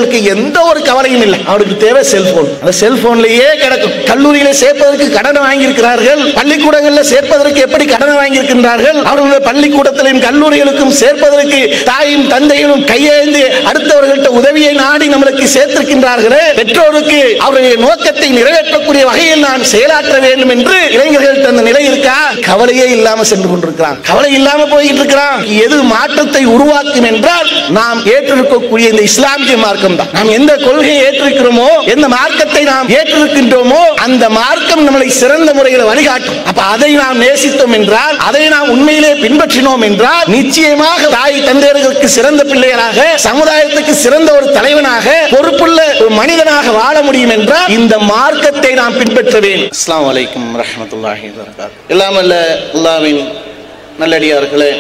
அவர்களுக்கு எந்த ஒரு கவலையும் இல்லை. அவருக்கு தேவை செல்போன். அந்த செல்போன்லயே கிடக்கும். கல்லூரியில சேர்ப்பதற்கு கடன் வாங்கி இருக்கிறார்கள், பள்ளிக்கூடங்களில் சேர்ப்பதற்கு எப்படி கடன் வாங்கி இருக்கின்றார்கள். அவர்களுடைய பள்ளிக்கூடத்திலும் கல்லூரிகளுக்கும் சேர்ப்பதற்கு தாயும் தந்தையும் கையேந்து அடுத்தவர்கள்ட்ட உதவியை நாடி நம்மளுக்கு சேர்த்திருக்கின்றார்களே. பெற்றோருக்கு அவருடைய நோக்கத்தை நிறைவேற்றக்கூடிய வகையில் நான் செயலாற்ற வேண்டும் என்று இளைஞர்கள் அந்த நிலை இருக்கா? கவலையே இல்லாம சென்று கொண்டிருக்கிறான், கவலை இல்லாம போயிட்டு இருக்கிறான். எது மாற்றத்தை உருவாக்கும் என்றால் நாம் ஏற்றிருக்கக்கூடிய இந்த இஸ்லாமிய மார்க்கம் தான். நாம் எந்த கொள்கையை ஏற்றிருக்கிறோமோ, எந்த மார்க்கத்தை நாம் ஏற்றிருக்கின்றோமோ அந்த மார்க்கம் நம்மளை சிறந்த முறையில் வழிகாட்டும். அப்ப அதை நாம் நேசித்தோம் என்றால், அதை நாம் உண்மையிலே பின்பற்றினோம் என்றால் நிச்சயமாக தாய் தந்தையர்களுக்கு சிறந்த பிள்ளைகளாக, சமுதாயத்துக்கு சிறந்த ஒரு தலைவனாக, பொறுப்புள்ள ஒரு மனிதனாக வாழ முடியும் என்றால் இந்த மார்க்கத்தை நாம் பின்பற்ற வேண்டும். அஸ்ஸலாமு அலைக்கும் வரஹ்மத்துல்லாஹி வபரகாத்துஹு. எல்லாம் வல்ல அல்லாஹ்வின் நல்லடியார்களே,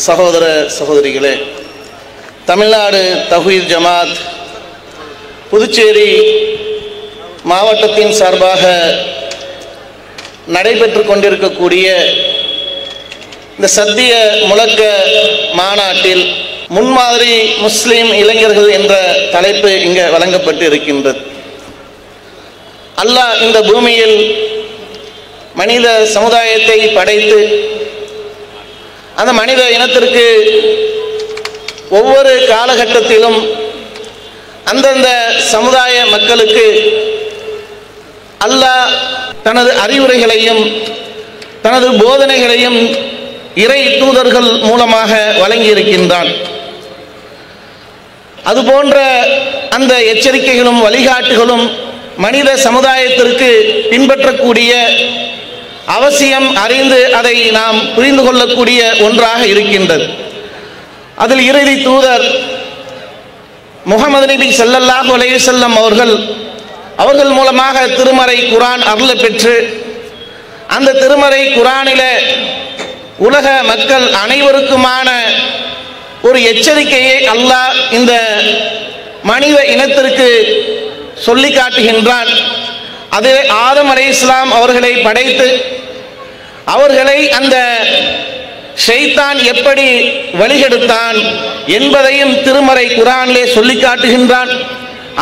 சகோதர சகோதரிகளே, தமிழ்நாடு தௌஹீத் ஜமாத் புதுச்சேரி மாவட்டத்தின் சார்பாக நடைபெற்று கொண்டிருக்கக்கூடிய இந்த சத்திய முழக்க மாநாட்டில் முன்மாதிரி முஸ்லிம் இளைஞர்கள் என்ற தலைப்பு இங்கே வழங்கப்பட்டு இருக்கின்றது. அல்லாஹ் இந்த பூமியில் மனித சமுதாயத்தை படைத்து அந்த மனித இனத்திற்கு ஒவ்வொரு காலகட்டத்திலும் அந்தந்த சமுதாய மக்களுக்கு அல்லாஹ் தனது அறிவுரைகளையும் தனது போதனைகளையும் இறை தூதர்கள் மூலமாக வழங்கி இருக்கின்றான். அதுபோன்ற அந்த எச்சரிக்கைகளும் வழிகாட்டுகளும் மனித சமுதாயத்திற்கு பின்பற்றக்கூடிய அவசியம், அறிந்து அதை நாம் புரிந்து கொள்ளக்கூடிய ஒன்றாக இருக்கின்றது. அதில் இறுதி தூதர் முஹம்மது நபி ஸல்லல்லாஹு அலைஹி வஸல்லம் அவர்கள் மூலமாக திருமறை குர்ஆன் அருள பெற்று அந்த திருமறை குர்ஆனில உலக மக்கள் அனைவருக்குமான ஒரு எச்சரிக்கையை அல்லாஹ் இந்த மனித இனத்திற்கு சொல்லி காட்டுகின்றான். அது ஆதம் அலைஹிஸ்ஸலாம் அவர்களை படைத்து அவர்களை அந்த ஷைத்தான் எப்படி வழிகெடுத்தான் என்பதையும் திருமறை குர்ஆனிலே சொல்லி காட்டுகின்றான்.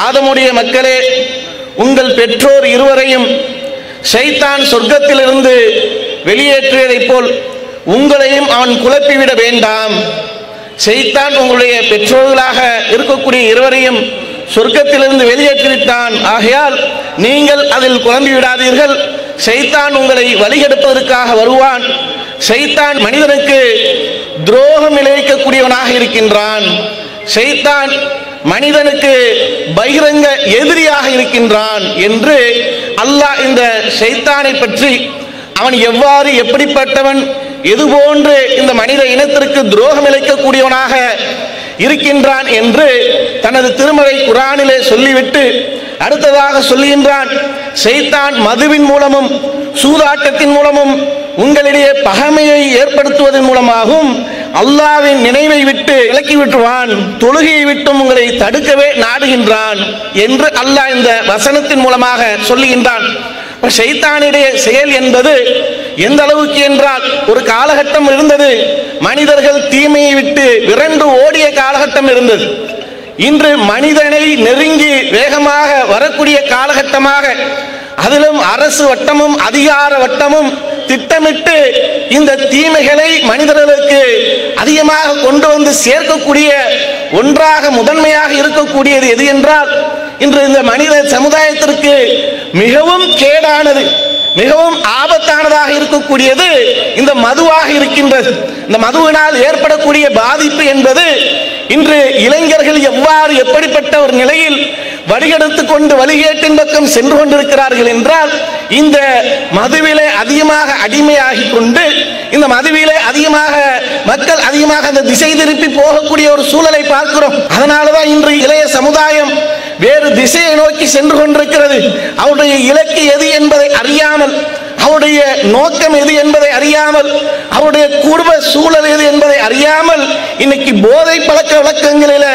ஆதமுடைய மக்களே, உங்கள் பெற்றோர் இருவரையும் ஷைத்தான் சொர்க்கத்திலிருந்து வெளியேற்றியதைப் போல் உங்களையும் அவன் குழப்பிவிட வேண்டாம். ஷைத்தான் உங்களுடைய பெற்றோர்களாக இருக்கக்கூடிய இருவரையும் சொர்க்கத்திலிருந்து வெளியேற்றிவிட்டான். ஆகையால் நீங்கள் அதில் குழம்பி விடாதீர்கள். ஷைத்தான் உங்களை வழிகெடுப்பதற்காக வருவான். ஷைத்தான் மனிதனுக்கு துரோகம் விளைவிக்கக்கூடியவனாக இருக்கின்றான். ஷைத்தான் மனிதனுக்கு பகிரங்க எதிரியாக இருக்கின்றான் என்று அல்லாஹ் இந்த ஷைத்தானை பற்றி, அவன் எவ்வாறு எப்படிப்பட்டவன், எதுபோன்று இந்த மனித இனத்திற்கு துரோகம் இழைக்கக்கூடியவனாக இருக்கின்றான் என்று தனது திருமறை குர்ஆனிலே சொல்லிவிட்டு அடுத்ததாக சொல்லுகின்றான். ஷைத்தான் மதுவின் மூலமும் சூதாட்டத்தின் மூலமும் உங்களிடையே பகைமையை ஏற்படுத்துவதன் மூலமாகவும் அல்லாஹ்வின் நினைவை விட்டு விலக்கி விட்டுவான், தொழுகையை விட்டும் உங்களை தடுக்கவே நாடுகின்றான் என்று அல்லாஹ் இந்த வசனத்தின் மூலமாக சொல்லுகின்றான். ஷைத்தானுடைய செயல் என்பது எந்த அளவுக்கு என்றால், ஒரு காலகட்டம் இருந்தது மனிதர்கள் தீமையை விட்டு விரண்டு ஓடிய காலகட்டம் இருந்தது. இன்று மனிதனை நெருங்கி வேகமாக வரக்கூடிய காலகட்டமாக, அதிலும் அரசு வட்டமும் அதிகார வட்டமும் திட்டமிட்டு இந்த தீமைகளை மனிதர்களுக்கு அதிகமாக கொண்டு வந்து சேர்க்கக்கூடிய ஒன்றாக முதன்மையாக இருக்கக்கூடியது எது என்றால், இன்று இந்த மனித சமுதாயத்திற்கு மிகவும் கேடானது, மிகவும் ஆபத்தானதாக இருக்கக்கூடியது இந்த மதுவாக இருக்கின்றது. இந்த மதுவினால் ஏற்படக்கூடிய பாதிப்பு என்பது இன்று இளைஞர்கள் எவ்வாறு எப்படிப்பட்ட ஒரு நிலையில் வழிகெடுத்து கொண்டு வழிகேட்டின் பக்கம் சென்று கொண்டிருக்கிறார்கள் என்றால், இந்த மதுவிலே அதிகமாக அடிமையாகி கொண்டு இந்த மதுவிலே அதிகமாக மக்கள் அதிகமாக அந்த திசை திருப்பி போகக்கூடிய ஒரு சூழலை பார்க்கிறோம். அதனாலதான் இன்று இளைய சமுதாயம் வேறு திசையை நோக்கி சென்று கொண்டிருக்கிறது. அவருடைய இலக்கு எது என்பதை அறியாமல், அவருடைய நோக்கம் எது என்பதை அறியாமல், அவருடைய குடும்ப சூழல் எது என்பதை அறியாமல் இன்னைக்கு போதை பழக்க வழக்கங்களில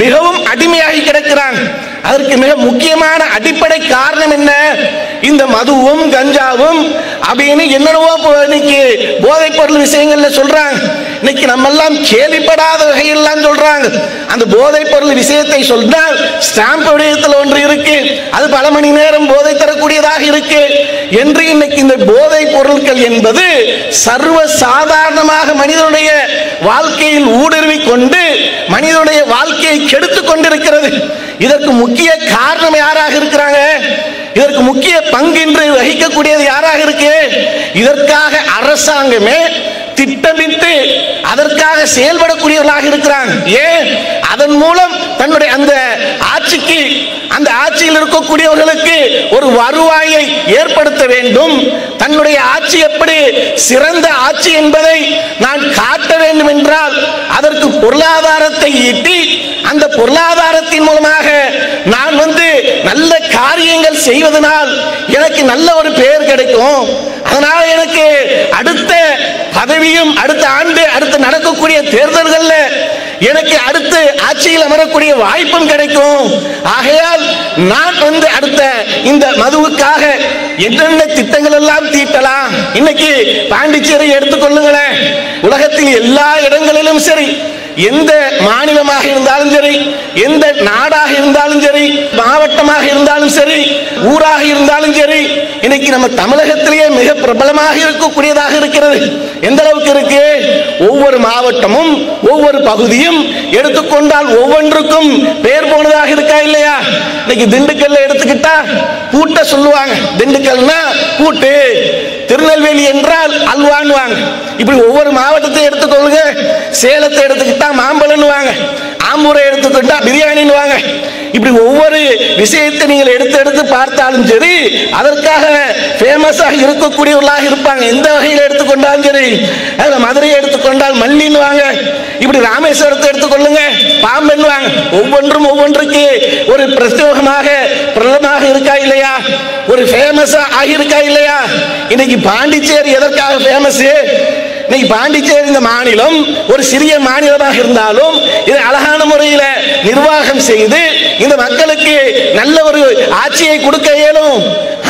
மிகவும் அடிமையாகி கிடக்கிறாங்க. அதற்கு மிக முக்கியமான அடிப்படை காரணம் என்ன? இந்த மதுவும் கஞ்சாவும் அப்படின்னு என்னென்னவோ இன்னைக்கு போதைப் பொருள் விஷயங்கள்ல சொல்றாங்க. இன்னைக்கு நம்ம எல்லாம் கேள்விப்படாத வகையெல்லாம் சொல்றாங்க. அந்த போதைப் பொருள் விஷயத்தை சொன்னால் ஸ்டாம்ப் விடயத்தில் ஒன்று இருக்கு, அது பல மணி நேரம் போதை தரக்கூடியதாக இருக்கு என்று இன்னைக்கு இந்த போதைப் பொருட்கள் என்பது சர்வ சாதாரணமாக மனிதனுடைய வாழ்க்கையில் ஊடுருவி கொண்டு மனிதனுடைய வாழ்க்கையை கெடுத்துக் கொண்டிருக்கிறது. இதற்கு முக்கிய காரணம் யாராக இருக்கிறாங்க? இதற்கு முக்கிய பங்கின்று வகிக்கக்கூடியது யாராக இருக்கு? இதற்காக அரசாங்கமே திட்டமிட்டு அதற்காக செயல்படக்கூடியவர்களாக இருக்கிறாங்க. ஏன்? அதன் மூலம் தன்னுடைய அந்த ஆட்சிக்கு, அந்த ஆட்சியில் இருக்கக்கூடியவர்களுக்கு ஒரு வருவாயை ஏற்படுத்த வேண்டும். தன்னுடைய ஆட்சி எப்படி சிறந்த ஆட்சி என்பதை நான் காட்ட வேண்டும் என்றால் அதற்கு பொருளாதாரத்தை ஈட்டி அந்த பொருளாதாரத்தின் மூலமாக நான் நல்ல காரியங்கள் செய்வதனால் எனக்கு நல்ல ஒரு பெயர் கிடைக்கும். அதனால எனக்கு அடுத்த பதவியும் அடுத்த ஆண்டு அடுத்து நடக்கக்கூடிய தேர்தல்கள்ல எனக்கு அடுத்து ஆட்சியில் அமரக்கூடிய வாய்ப்பும் கிடைக்கும். ஆகையால் நான் அடுத்த இந்த மதுவுக்காக என்னென்ன திட்டங்கள் எல்லாம் தீட்டலாம். இன்னைக்கு பாண்டிச்சேரி எடுத்துக்கொள்ளுங்களேன். உலகத்தில் எல்லா இடங்களிலும் சரி, எந்த மாநிலமாக இருந்தாலும் சரி, எந்த நாடாக இருந்தாலும் சரி, மாவட்டமாக இருந்தாலும் சரி, ஊராக இருந்தாலும் சரி, இன்னைக்கு நம்ம தமிழகத்திலேயே மிக பிரபலமாக இருக்கக்கூடியதாக இருக்கிறது. எந்த அளவுக்கு இருக்கு? ஒவ்வொரு மாவட்டமும் ஒவ்வொரு பகுதியும் எடுத்துக்கொண்டால் ஒவ்வொன்றுக்கும் பெயர் போனதாக இருக்கா இல்லையா? இன்னைக்கு திண்டுக்கல்ல எடுத்துக்கிட்டா பூட்ட சொல்லுவாங்க. திண்டுக்கல்னா பூட்டு, திருநெல்வேலி என்றால் அல்வான்னுவாங்க. இப்படி ஒவ்வொரு மாவட்டத்தை எடுத்துக்கொள்ளுங்க. சேலத்தை எடுத்துக்கிட்டா மாம்பழம்னுவாங்க, ஆம்பூரை எடுத்துக்கிட்டா பிரியாணின்னுவாங்க. இப்படி ஒவ்வொரு விஷயத்தை நீங்கள் எடுத்து பார்த்தாலும் சரி, அதற்காக ஃபேமஸாக இருக்கக்கூடியவர்களாக இருப்பாங்க. எந்த வகையில் எடுத்துக்கொண்டாலும் சரி, மதுரையை எடுத்துக்கொண்டால் மல்லின்னுவாங்க. இப்படி ராமேஸ்வரத்தை எடுத்துக்கொள்ளுங்க, பாம்பென்னுவாங்க. ஒவ்வொன்றும் ஒவ்வொன்றுக்கு ஒரு பிரத்யேகமாக பிரபலமாக இருக்கா இல்லையா? ஒரு ஃபேமஸா ஆகியிருக்கா இல்லையா? இன்னைக்கு பாண்டிச்சேரி எதற்காக ஃபேமஸ்? இன்னைக்கு பாண்டிச்சேரி இந்த மாநிலம் ஒரு சிறிய மாநிலமாக இருந்தாலும் இதை அழகான முறையில் நிர்வாகம் செய்து இந்த மக்களுக்கு நல்ல ஒரு ஆட்சியை கொடுக்க இயலும்.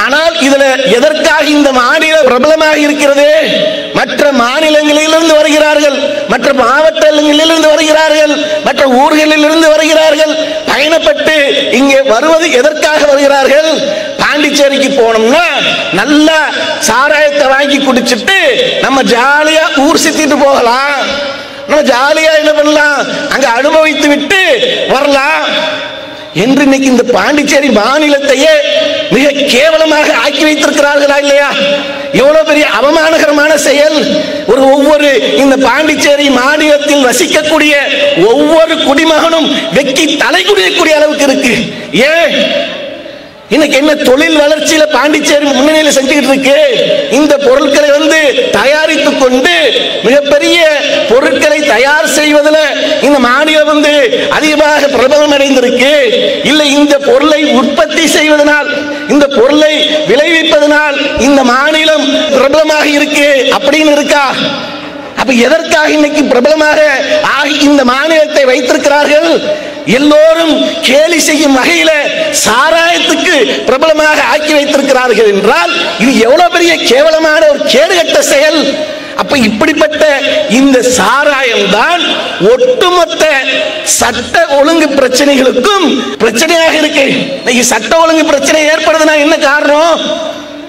ஆனால் இதுல எதற்காக இந்த மாநிலம் பிரபலமாக இருக்கிறது? மற்ற மாநிலங்களிலிருந்து வருகிறார்கள், மற்ற மாவட்டங்களிலிருந்து வருகிறார்கள், மற்ற ஊர்களிலிருந்து வருகிறார்கள். பயணப்பட்டு இங்கே வருவது எதற்காக வருகிறார்கள்? பாண்டிச்சேரிக்கு போனோம்னா நல்ல சாராயத்தை வாங்கி குடிச்சிட்டு நம்ம ஜாலியா ஊர் சுத்திட்டு போகலாம், நம்ம ஜாலியா என்ன பண்ணலாம், அங்க அனுபவித்து விட்டு வரலாம் என்று இன்னைக்கு இந்த பாண்டிச்சேரி மாநிலத்தையே மிக கேவலமாக ஆக்கி வைத்திருக்கிறார்களா இல்லையா? எவ்வளவு பெரிய அவமானகரமான செயல்! ஒவ்வொரு இந்த பாண்டிச்சேரி மாநிலத்தில் வசிக்கக்கூடிய ஒவ்வொரு குடிமகனும் வெக்கி தலை குடியக்கூடிய அளவுக்கு இருக்கு. ஏன்? இன்னைக்கு என்ன தொழில் வளர்ச்சியில பாண்டிச்சேரி முன்னணியில் செஞ்சுக்கிட்டு இருக்கு? இந்த பொருட்களை தயாரித்துக் கொண்டு மிகப்பெரிய பொருட்களை தயார் செய்வதில் இந்த மாநிலம் அதிகமாக பிரபலம் அடைந்திருக்கு. இல்லை, இந்த பொருளை உற்பத்தி செய்வதனால், இந்த பொருளை விளைவிப்பதனால் இந்த மாநிலம் பிரபலமாக இருக்கு அப்படின்னு இருக்கா? அப்ப எதற்காக இன்னைக்கு பிரபலமாக ஆகி இந்த மாநிலத்தை வைத்திருக்கிறார்கள்? எல்லோரும் கேலி செய்யும் வகையில சாராயத்துக்கு பிரபலமாக ஆக்கி வைத்திருக்கிறார்கள் என்றால் இது எவ்வளவு பெரிய கேவலமான ஒரு கேடுகட்ட செயல்! அப்ப இப்படிப்பட்ட இந்த சாராயம் தான் ஒட்டுமொத்த சட்ட ஒழுங்கு பிரச்சனைகளுக்கும் பிரச்சனையாக இருக்கு. இன்னைக்கு சட்ட ஒழுங்கு பிரச்சனை ஏற்படுதுன்னா என்ன காரணம்?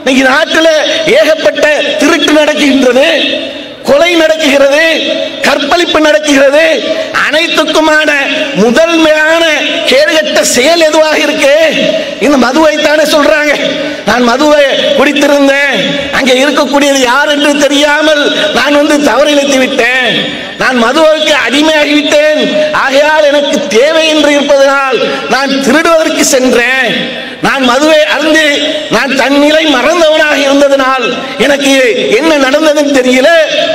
இன்னைக்கு நாட்டில் ஏகப்பட்ட திருட்டு நடக்கின்றது, கொலை நடக்குகிறது, கற்பழிப்பு நடக்குகிறது. அனைத்துக்குமான முதன்மையான கேடுகட்ட செயல் எதுவாக இருக்கு? இந்த மதுவை தானே சொல்றாங்க. நான் மதுவை குடித்திருந்தேன், அங்கே இருக்கக்கூடியது யார் என்று தெரியாமல் நான் தவறிழைத்து விட்டேன், நான் மதுவுக்கு அடிமையாகிவிட்டேன், ஆகையால் எனக்கு தேவை என்று இருப்பதனால் நான் திருடுவதற்கு சென்றேன், நான் மதுவை அருந்தி நான் தன்னிலை மறந்தவனாக இருந்ததனால் எனக்கு என்ன நடந்ததுன்னு தெரியல,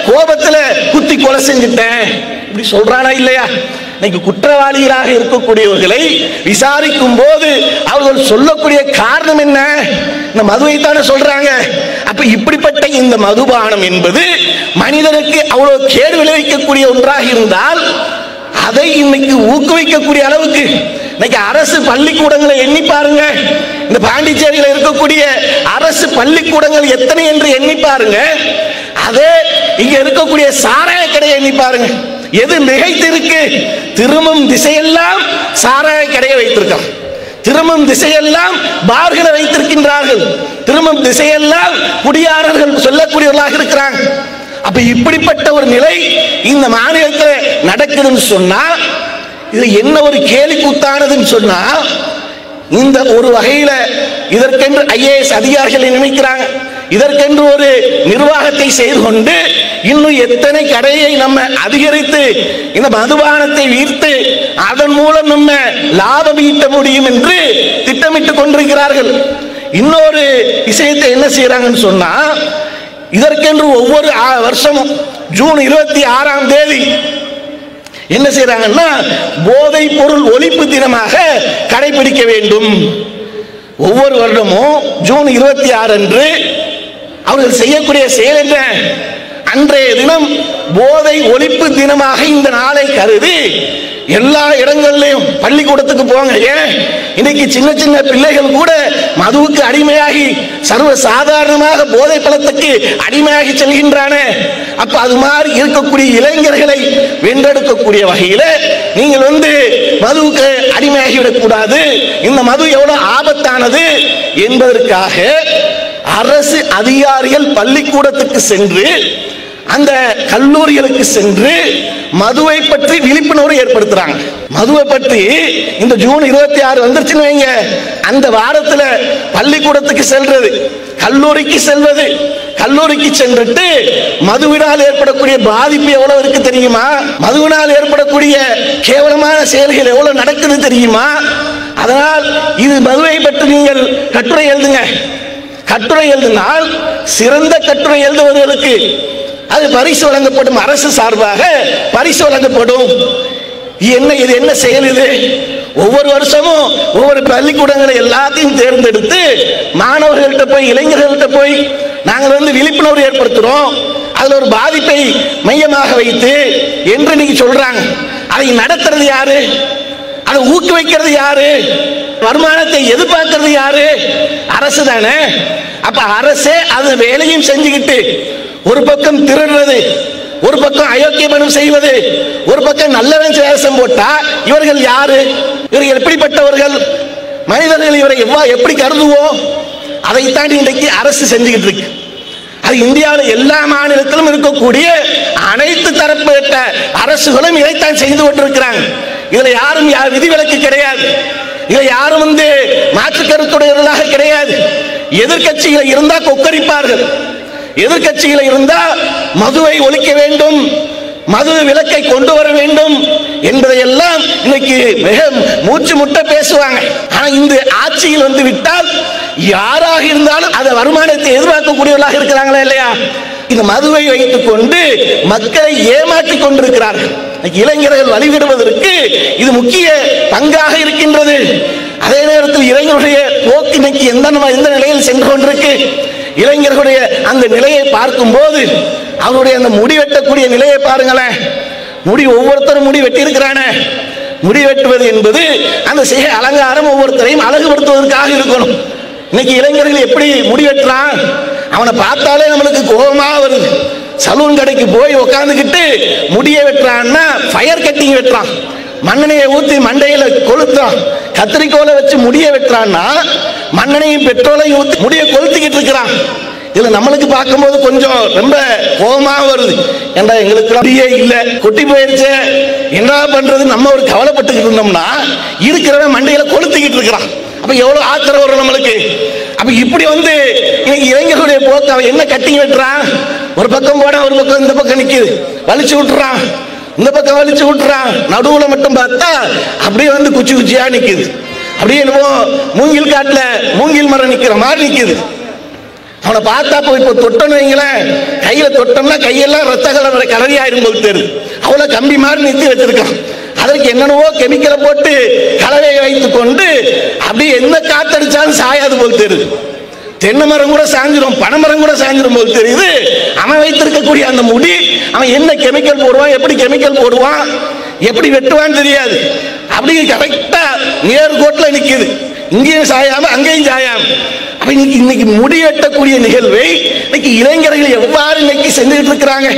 கோபத்துல குத்தி கொலை செஞ்சிட்டேன். இப்படி சொல்றானா இல்லையா? இன்னைக்கு குற்றவாளிகளாக இருக்கக்கூடியவர்களை விசாரிக்கும் போது அவர்கள் சொல்லக்கூடிய காரணம் என்ன? இந்த மதுவை தானே சொல்றாங்க. அப்ப இப்படிப்பட்ட இந்த மதுபானம் என்பது மனிதனுக்கு அவ்வளவு கேடு விளைவிக்கக்கூடிய ஒன்றாக இருந்தால் அதை இன்னைக்கு ஊக்குவிக்கக்கூடிய அளவுக்கு இன்னைக்கு அரசு பள்ளிக்கூடங்களை எண்ணி பாருங்க. இந்த பாண்டிச்சேரியில் இருக்கக்கூடிய அரசு பள்ளிக்கூடங்கள் எத்தனை என்று எண்ணி பாருங்க. அதே இங்க இருக்கக்கூடிய சாராய கடையை எண்ணி பாருங்க. எது மிகைத்திருக்கு? திரும்பும் திசையெல்லாம் சாராய கடையை வைத்திருக்கான். திரும்பும் திசையெல்லாம் பார்களை வைத்திருக்கின்றார்கள். திரும்பும் திசையெல்லாம் குடியாரர்கள் சொல்லக்கூடியவர்களாக இருக்கிறாங்க. அப்ப இப்படிப்பட்ட ஒரு நிலை இந்த மாநிலத்தில் நடக்குதுன்னு சொன்னா இது என்ன ஒரு கேலி கூத்தானதுன்னு சொன்னா, இந்த ஒரு வகையில இதற்கென்று IAS அதிகாரிகளை நியமிக்கிறாங்க. இதற்கென்று ஒரு நிர்வாகத்தை செய்து கொண்டு இன்னும் எத்தனை கடையை நம்ம அதிகரித்து இந்த மதுபானத்தை வீர்த்து அதன் மூலம் நம்ம லாபம் ஈட்ட முடியும் என்று திட்டமிட்டுக் கொண்டிருக்கிறார்கள். இன்னொரு விஷயத்தை என்ன செய்யறாங்கன்னு சொன்னா, இதற்கென்று ஒவ்வொரு வருஷமும் ஜூன் 26ஆம் தேதி என்ன செய்யறாங்கன்னா போதைப் பொருள் ஒழிப்பு தினமாக கடைபிடிக்க வேண்டும். ஒவ்வொரு வருடமும் ஜூன் 26 அன்று அவர்கள் செய்யக்கூடிய செயல் என்ன? அன்றைய தினம் போதை ஒழிப்பு தினமாக இந்த நாளை கருதி எல்லா இடங்களிலும் பள்ளிக்கூடத்துக்கு போங்க. ஏன் இன்னைக்கு சின்ன சின்ன பிள்ளைகள் கூட மதுவுக்கு அடிமையாகி சர்வ சாதாரணமாக போதை பழத்துக்கு அடிமையாகி செல்கின்றான. அப்ப அது மாதிரி இருக்கக்கூடிய இளைஞர்களை வென்றெடுக்கக்கூடிய வகையில நீங்கள் மதுவுக்கு அடிமையாகிவிடக் கூடாது. இந்த மது எவ்வளவு ஆபத்தானது என்பதற்காக அரசு அதிகாரிகள் பள்ளிக்கூடத்துக்கு சென்று அந்த கல்லூரிகளுக்கு சென்று மதுவை பற்றி விழிப்புணர்வு ஏற்படுத்துறாங்க. மதுவை பற்றி இந்த ஜூன் 26 வந்துருச்சுன்னு வைங்க, அந்த வாரத்தில் பள்ளிக்கூடத்துக்கு செல்றது, கல்லூரிக்கு செல்வது, கல்லூரிக்கு சென்றுட்டு மதுவினால் ஏற்படக்கூடிய பாதிப்பு எவ்வளவு இருக்கு தெரியுமா? மதுவினால் ஏற்படக்கூடிய கேவலமான செயல்கள் எவ்வளவு நடக்குது தெரியுமா? அதனால் இது மதுவை பற்றி நீங்கள் கட்டுரை எழுதுங்க. கட்டுரை எழுதினால் சிறந்த கட்டுரை எழுதுவதற்கு அது பரிசு வழங்கப்படும். அரசு சார்பாக பரிசு வழங்கப்படும். இது என்ன செயல்? இது ஒவ்வொரு வருஷமும் ஒவ்வொரு பள்ளிக்கூடங்களை எல்லாத்தையும் தேர்ந்தெடுத்து மாணவர்கள்ட்ட போய் இளைஞர்கள்ட்ட போய் நாங்கள் விழிப்புணர்வு ஏற்படுத்துறோம், அதுல ஒரு பாதிப்பை மையமாக வைத்து என்று நீங்க சொல்றாங்க. அதை நடத்துறது யாரு? அதை ஊக்குவிக்கிறது யாரு? வருமானத்தை எதிர்பார்க்கிறது யாரு? அரசு தானே. அப்ப அரசே அது வேலையும் செஞ்சுக்கிட்டு ஒரு பக்கம் திருடுறது, ஒரு பக்கம் அயோக்கியமனம் செய்வது, ஒரு பக்கம் நல்லவன் சேசம் போட்டா இவர்கள் யாரு? இவர்கள் எப்படிப்பட்டவர்கள்? மனிதர்கள் இவரை எப்படி கருதுவோம்? அதைத்தான் இன்றைக்கு அரசு செஞ்சுக்கிட்டு இருக்கு. அது இந்தியாவில் எல்லா மாநிலத்திலும் இருக்கக்கூடிய அனைத்து தரப்பட்ட அரசுகளும் இதைத்தான் செய்து கொண்டிருக்கிறாங்க. இதுல யாரும் விதிவிலக்கு கிடையாது. இதுல யாரும் மாற்று கருத்துடையவர்களாக கிடையாது. எதிர்கட்சிகள் இருந்தா கொக்கரிப்பார்கள். எதிர்கட்சிகள் இருந்தா மதுவை ஒழிக்க வேண்டும், மது விலக்கை கொண்டு வர வேண்டும் என்பதையெல்லாம் இன்னைக்கு மிக மூச்சு முட்ட பேசுவாங்க. ஆனா இந்த ஆட்சியில் விட்டால் யாராக இருந்தாலும் அந்த வருமானத்தை எதிர்பார்க்கக்கூடியவர்களாக இருக்கிறாங்களா இல்லையா? இந்த மதுவை வைத்துக் கொண்டு மக்களை ஏமாற்றி கொண்டிருக்கிறார்கள். இளைஞர்கள் வழிவிடுவதற்கு இது முக்கிய பங்காக இருக்கின்றது. அதே நேரத்தில் இளைஞருடைய போக்கு இன்னைக்கு எந்த நிலையில் சென்று கொண்டிருக்கு? இளைஞர்களுடைய அந்த நிலையை பார்க்கும் போது அவருடைய அந்த முடி வெட்டக்கூடிய நிலையை பாருங்களேன். முடி ஒவ்வொருத்தரும் முடி வெட்டி இருக்கிறான. முடி வெட்டுவது என்பது அந்த சிகை அலங்காரம் ஒவ்வொருத்தரையும் அழகுபடுத்துவதற்காக இருக்கணும். இன்னைக்கு இளைஞர்கள் எப்படி முடி வெட்டுறான்? அவனை பார்த்தாலே நம்மளுக்கு கோபமா வருது. சலூன் கடைக்கு போய் உட்காந்துக்கிட்டு முடியை வெட்டுறான்னா ஃபயர் கட்டிங் வெட்டுறான். மண்ணெண்ணையை ஊற்றி மண்டையில கொளுத்தான். கத்திரிக்கோலை வச்சு முடிய வெட்டுறான்னா மண்ணெண்ணையும் பெட்ரோலையும் ஊற்றி முடியை கொளுத்திக்கிட்டு இருக்கிறான். இதுல நம்மளுக்கு பார்க்கும்போது கொஞ்சம் ரொம்ப கோபமா வருது. ஏண்டா எங்களுக்கு அப்படியே இல்லை, கொட்டி போயிருச்சு, என்ன பண்றது? நம்ம ஒரு கவலைப்பட்டுக்கிட்டு இருந்தோம்னா இருக்கிறவன் மண்டையில கொளுத்திக்கிட்டு இருக்கிறான். அப்ப எவ்வளவு ஆத்திரம் வரும் நம்மளுக்கு. அப்ப இப்படி இன்னைக்கு இளைஞர்களுடைய போக்கு. அவன் என்ன கட்டிங் வெட்டுறான்? ஒரு பக்கம் போட, ஒரு பக்கம் இந்த பக்கம் நிக்குது, வலிச்சு விட்டுறான், இந்த பக்கம் வலிச்சு விட்டுறான். நடுவுல மட்டும் பார்த்தா அப்படியே குச்சி குச்சியா நிக்குது. அப்படியே என்னமோ மூங்கில் காட்டுல மூங்கில் மரம் நிக்கிற மாதிரி நிக்குது. அவனை பார்த்தா போய் இப்போ தொட்டன்னு வைங்களேன், கையில தொட்டோம்னா கையெல்லாம் ரத்த கலர் கலரியாயிரும் போது தெரியுது. அவ்வளவு கம்பி மாதிரி நிறுத்தி வச்சிருக்கான். அதற்கு என்னென்னவோ கெமிக்கலை போட்டு கலவையை வைத்துக் கொண்டு அப்படியே என்ன காத்தடிச்சாலும் சாயாது போல் தெரியுது. தென்னை மரம் கூட சாஞ்சிரும், பனைமரம் கூட சாஞ்சிரும் போல் தெரியுது. அவன் வைத்திருக்கக்கூடிய அந்த முடி, அவன் என்ன கெமிக்கல் போடுவான், எப்படி கெமிக்கல் போடுவான், எப்படி வெட்டுவான்னு தெரியாது. அப்படி கரெக்டா நேர்கோட்டில் நிக்குது, இங்கேயும் சாயாம அங்கேயும் சாயாம. இன்னைக்கு முடிவெட்டக்கூடிய நிகழ்வை இன்னைக்கு இளைஞர்கள் எவ்வாறு இன்னைக்கு செஞ்சுட்டு இருக்கிறாங்க.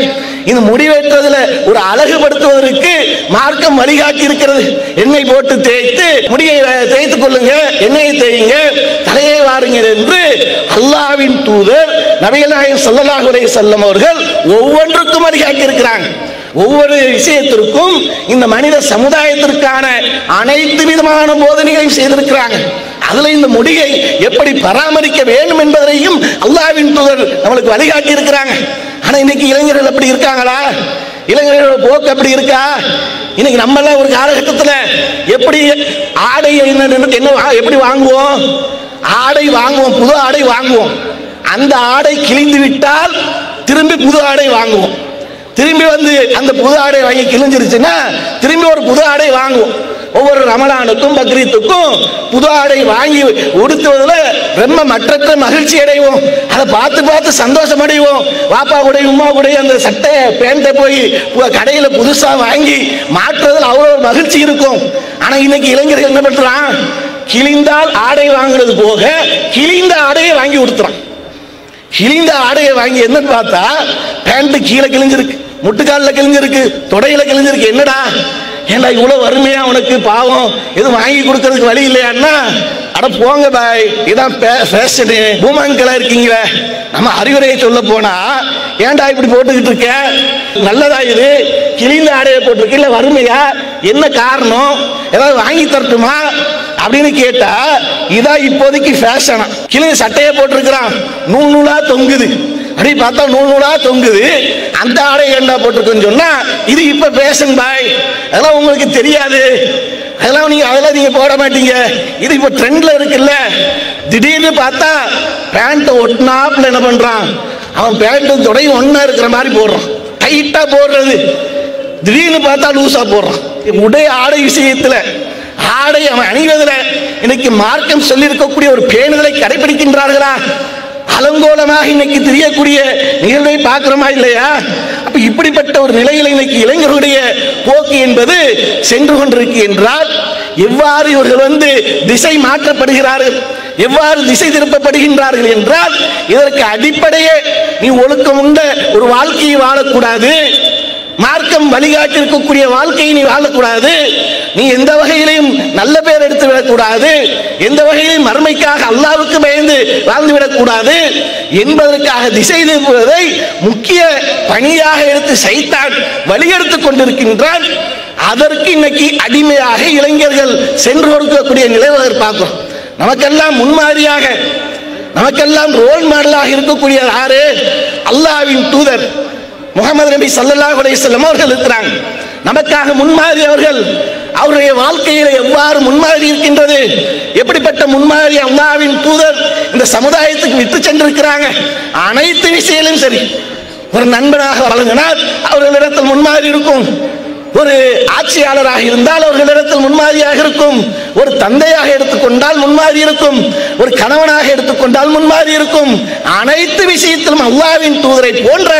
இந்த முடிவெட்டுறதுல ஒரு அழகுபடுத்துவதற்கு மார்க்கம் வழிகாட்டி இருக்கிறது. எண்ணெய் போட்டு தேய்த்து முடியை தேய்த்துக் கொள்ளுங்க, எண்ணெயை தேய்ங்க, தலையை வாருங்க என்று அல்லாஹ்வின் தூதர் நபிகள் நாயகம் ஸல்லல்லாஹு அலைஹி வஸல்லம் அவர்கள் ஒவ்வொன்றுக்கும் வழிகாட்டி இருக்கிறாங்க. ஒவ்வொரு விஷயத்திற்கும் இந்த மனித சமுதாயத்திற்கான அனைத்து விதமான போதனைகளையும் செய்திருக்கிறாங்க. அதுல இந்த முடியை எப்படி பராமரிக்க வேண்டும் என்பதையும் அல்லாஹ்வின் தூதர் நம்மளுக்கு வழிகாட்டி இருக்கிறாங்க. ஆனா இன்னைக்கு இளைஞர்கள் அப்படி இருக்காங்களா? இளைஞர்களோட போக்கு அப்படி இருக்கா? இன்னைக்கு நம்ம எல்லாம் ஒரு காலகட்டத்தில் எப்படி ஆடை என்ன எப்படி வாங்குவோம்? ஆடை வாங்குவோம், புது ஆடை வாங்குவோம். அந்த ஆடை கிழிந்து விட்டால் திரும்பி புது ஆடை வாங்குவோம். திரும்பி வந்து அந்த புது ஆடை வாங்கி கிழிஞ்சிருச்சுன்னா திரும்பி ஒரு புது ஆடை வாங்குவோம். ஒவ்வொரு ரமலானுக்கும் பக்ரீத்துக்கும் புது ஆடை வாங்கி உடுத்துவதில் ரொம்ப மற்றற்ற மகிழ்ச்சி அடைவோம். அதை பார்த்து பார்த்து சந்தோஷம் அடைவோம். வாப்பா கூட உமா கூட அந்த சட்டை பேண்ட்டை போய் கடையில் புதுசாக வாங்கி மாற்றுறதுல அவ்வளோ மகிழ்ச்சி இருக்கும். ஆனால் இன்னைக்கு இளைஞர்கள் என்ன பண்றான்? கிழிந்தால் ஆடை வாங்குறது போக கிழிந்த ஆடையை வாங்கி உடுத்துறான். கிழிந்த ஆடையை வாங்கி என்னன்னு பார்த்தா பேண்ட் கீழே கிழிஞ்சிருக்கு, முட்டுக்காலில் கிழிஞ்சிருக்கு, தொடையில கிழிஞ்சிருக்கு. என்னடா ஏண்டா இவ்வளவு வறுமையா உனக்கு பாவம் எதுவும் வாங்கி கொடுக்கறதுக்கு வழி இல்லையான்னா, அட போங்க பாய், இதான் ஃபேஷனு, பூமாங்கலா இருக்கீங்களே. நம்ம அறிவுரையை சொல்ல போனா ஏண்டா இப்படி போட்டுக்கிட்டு இருக்க, நல்லதா இது, கிழிந்த ஆடையை போட்டிருக்கு, இல்ல வறுமையா, என்ன காரணம், ஏதாவது வாங்கி தரட்டுமா அப்படின்னு கேட்டா இதான் இப்போதைக்கு ஃபேஷனா. கிழிந்த சட்டையை போட்டிருக்கிறான், நூல் நூலா தொங்குது, அப்படி பார்த்தா நூல் நூலா தொங்குது. அந்த ஆடை ஏண்டா போட்டிருக்குன்னு சொன்னா இது இப்ப ஃபேஷன் பாய், அதெல்லாம் உங்களுக்கு தெரியாது, அதெல்லாம் நீங்க போட மாட்டீங்க, இது இப்ப ட்ரெண்ட்ல இருக்குல்ல. திடீர்னு பார்த்தா பேண்ட் ஒட்டினாப்ல என்ன பண்றான், அவன் பேண்ட் தொடையும் ஒன்னா இருக்கிற மாதிரி போடுறான், டைட்டா போடுறது. திடீர்னு பார்த்தா லூசா போடுறான். உடைய ஆடை விஷயத்துல, ஆடை அவன் அணிவதில் இன்னைக்கு மார்க்கம் சொல்லி இருக்கக்கூடிய ஒரு பேணுதலை கடைபிடிக்கின்றார்களா? அலங்கோலமாக இன்னைக்கு தெரியக்கூடிய நிகழ்வை பார்க்கிறோமா இல்லையா? அப்ப இப்படிப்பட்ட ஒரு நிலையில் இன்னைக்கு இளைஞர்களுடைய போக்கு என்பது சென்று கொண்டிருக்கு என்றால் எவ்வாறு இவர்கள் திசை மாற்றப்படுகிறார்கள், எவ்வாறு திசை திருப்பப்படுகின்றார்கள் என்றால் இதற்கு அடிப்படையே நீ ஒழுக்கம் உண்ட ஒரு வாழ்க்கையை வாழக்கூடாது, மார்க்கம் வழிகாட்டி இருக்கக்கூடிய வாழ்க்கையை நீ வாழக்கூடாது, நீ எந்த வகையிலையும் நல்ல பேர் எடுத்து விடக்கூடாது, எந்த வகையிலும் மறுமைக்காக அல்லாஹ்வுக்கு பயந்து வாழ்ந்து விடக்கூடாது என்பதற்காக திசை திருப்புவதை முக்கிய பணியாக எடுத்து சைத்தான் வழியெடுத்துக் கொண்டிருக்கின்றான். அதற்கு இன்னைக்கு அடிமையாக இளைஞர்கள் சென்று கொடுக்கக்கூடிய நிலையை பார்க்கிறோம். நமக்கெல்லாம் முன்மாதிரியாக, நமக்கெல்லாம் ரோல் மாடலாக இருக்கக்கூடிய யாரு? அல்லாஹ்வின் தூதர் முஹம்மது நபி ஸல்லல்லாஹு அலைஹி வஸல்லம் அவர்கள் இருக்கிறாங்க. நமக்காக முன்மாதிரி அவர்கள். அவருடைய வாழ்க்கையில எவ்வாறு முன்மாதிரி இருக்கின்றது, எப்படிப்பட்ட முன்மாதிரி அல்லாஹ்வின் தூதர் இந்த சமுதாயத்துக்கு விட்டு சென்றிருக்கிறாங்க. அனைத்து விஷயத்திலும் சரி, ஒரு நண்பனாக வழங்கினால் அவர்களிடத்தில் முன்மாதிரி இருக்கும், ஒரு ஆட்சியாளராக இருந்தால் அவர்களிடத்தில் முன்மாதிரியாக இருக்கும், ஒரு தந்தையாக எடுத்துக்கொண்டால் முன்மாதிரி இருக்கும், ஒரு கணவனாக எடுத்துக்கொண்டால் முன்மாதிரி இருக்கும். அனைத்து விஷயத்திலும் அல்லாஹ்வின் தூதரை போன்ற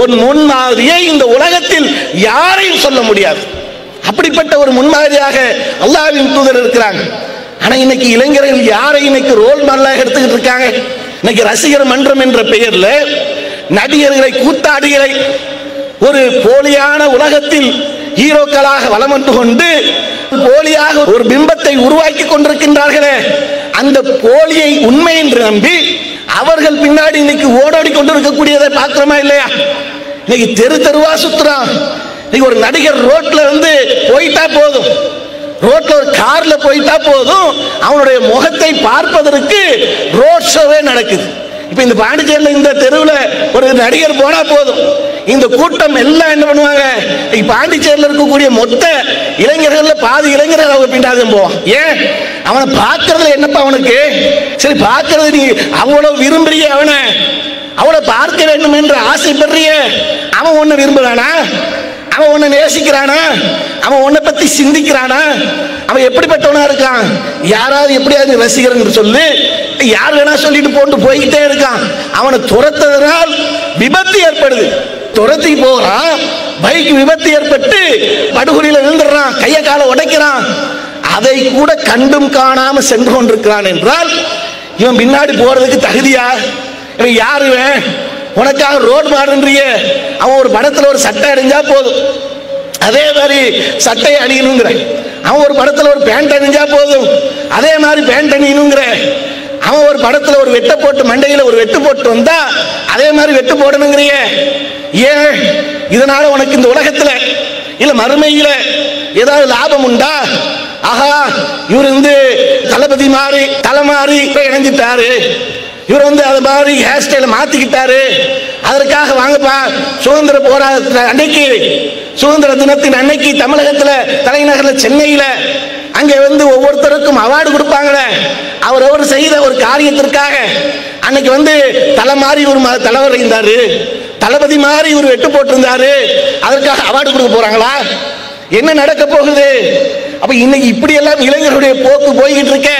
ஒரு முன்மாதிரியை இந்த உலகத்தில் யாரையும் சொல்ல முடியாது. அப்படிப்பட்ட ஒரு முன்மாதிரியாக அல்லாஹ்வின் தூதர் இருக்கிறாங்க. ஆனா இன்னைக்கு இளைஞர்கள் யாரை இன்னைக்கு ரோல் மாடலாக எடுத்துக்கிட்டு இருக்காங்க? இன்னைக்கு ரசிகர் மன்றம் என்ற பெயர்ல நடிகர்களை, கூத்தாடிகளை ஒரு போலியான உலகத்தில் ஹீரோக்களாக வலம் வந்து கொண்டு போலியாக ஒரு பிம்பத்தை உருவாக்கி கொண்டிருக்கின்றார்களே, அந்த போலியை உண்மை என்று நம்பி அவர்கள் பின்னாடி இன்னைக்கு ஓடோடி கொண்டிருக்கக்கூடியதை பார்க்கிறோமா இல்லையா? இன்னைக்கு தெரு தெருவா சுத்துறான். இன்னைக்கு ஒரு நடிகர் ரோட்ல போயிட்டா போதும், ரோட்ல ஒரு கார்ல போயிட்டா போதும், அவனுடைய முகத்தை பார்ப்பதற்கு ரோட் ஷோவே நடக்குது. இப்ப இந்த பாண்டிச்சேரியில் இந்த தெருவில் ஒரு நடிகர் போனா போதும், இந்த கூட்டம் எல்லாம் என்ன பண்ணுவாங்க, பாண்டிச்சேரியில் இருக்கக்கூடிய மொத்த இளைஞர்கள் பாதி இளைஞர்கள் அவங்க பின்னாடி போவான். ஏன்? அவனை பார்க்கறதுல என்னப்பா அவனுக்கு சரி, பார்க்கறது நீ அவ்வளவு விரும்புறிய, அவனை அவளை பார்க்க வேண்டும் என்று ஆசைப்படுறிய, அவன் ஒன்னு விரும்புறானா, அவன் உன்னை நேசிக்கிறானா, அவன் உன்னை பத்தி சிந்திக்கிறானா, அவன் எப்படிப்பட்டவனா இருக்கான்? யாராவது எப்படியாவது ரசிகர் சொல்லு, யார் வேணா சொல்லிட்டு போட்டு போய்கிட்டே இருக்கான். அவனை துரத்ததனால் விபத்து ஏற்படுது. துரத்தி போறான், பைக் விபத்து ஏற்பட்டு படுகொலியில விழுந்துடுறான், கைய காலை உடைக்கிறான். அதை கூட கண்டும் காணாம சென்று கொண்டிருக்கிறான் என்றால் இவன் பின்னாடி போறதுக்கு தகுதியா? இவன் யாரு? உனக்காக ரோடு மாறுன்றிய. அவன் ஒரு படத்துல ஒரு சட்டை அணிஞ்சா போதும், அதே மாதிரி சட்டை அணியணுங்கிற. அவன் ஒரு படத்துல ஒரு பேண்ட் அணிஞ்சா போதும், அதே மாதிரி பேண்ட் அணியணுங்கிற. அவன் ஒரு படத்துல ஒரு வெட்ட போட்டு மண்டையில ஒரு வெட்டு போட்டு வந்தா அதே மாதிரி வெட்டு போடணுங்கிறிய. ஏன்? இதனால உனக்கு இந்த உலகத்துல இல்ல மறுமையில ஏதாவது லாபம் உண்டா? ஆஹா, இவர் தளபதி மாதிரி தலை மாறி இணைஞ்சிட்டாரு, இவர் அது மாதிரி ஹேர் ஸ்டைல மாத்திக்கிட்டாரு, அதற்காக வாங்கப்பா சுதந்திர போராட்ட அன்னைக்கு, சுதந்திர தினத்தின் அன்னைக்கு தமிழகத்துல தலைநகர்ல சென்னையில அங்கே ஒவ்வொருத்தருக்கும் அவார்டு கொடுப்பாங்களே, அவர் செய்த ஒரு காரியத்திற்காக அன்னைக்கு தலை மாறி ஒரு தலைவர் இருந்தாரு, தளபதி மாதிரி ஒரு வெட்டு போட்டிருந்தாரு, அதற்காக அவார்டு கொடுக்க போறாங்களா? என்ன நடக்க போகுது? அப்ப இன்னைக்கு இப்படி எல்லாம் இளைஞர்களுடைய போக்கு போய்கிட்டு இருக்க.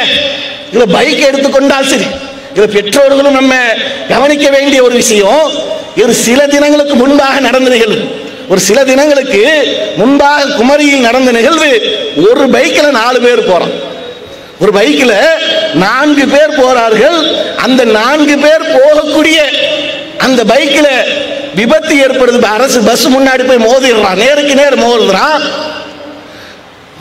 இதுல பைக் எடுத்துக்கொண்டால் சரி, இதுல பெற்றோர்களும் நம்ம கவனிக்க வேண்டிய ஒரு விஷயம். ஒரு சில தினங்களுக்கு முன்பாக நடந்த நிகழ்வு, ஒரு சில தினங்களுக்கு முன்பாக குமரியில் நடந்த நிகழ்வு. ஒரு பைக்ல 4 பேர் போறோம், ஒரு பைக்ல 4 பேர் போறார்கள். அந்த 4 பேர் போகக்கூடிய அந்த பைக்ல விபத்து ஏற்படுது. அரசு பஸ் முன்னாடி போய் மோதிடுறான், நேருக்கு நேர் மோதுறான்.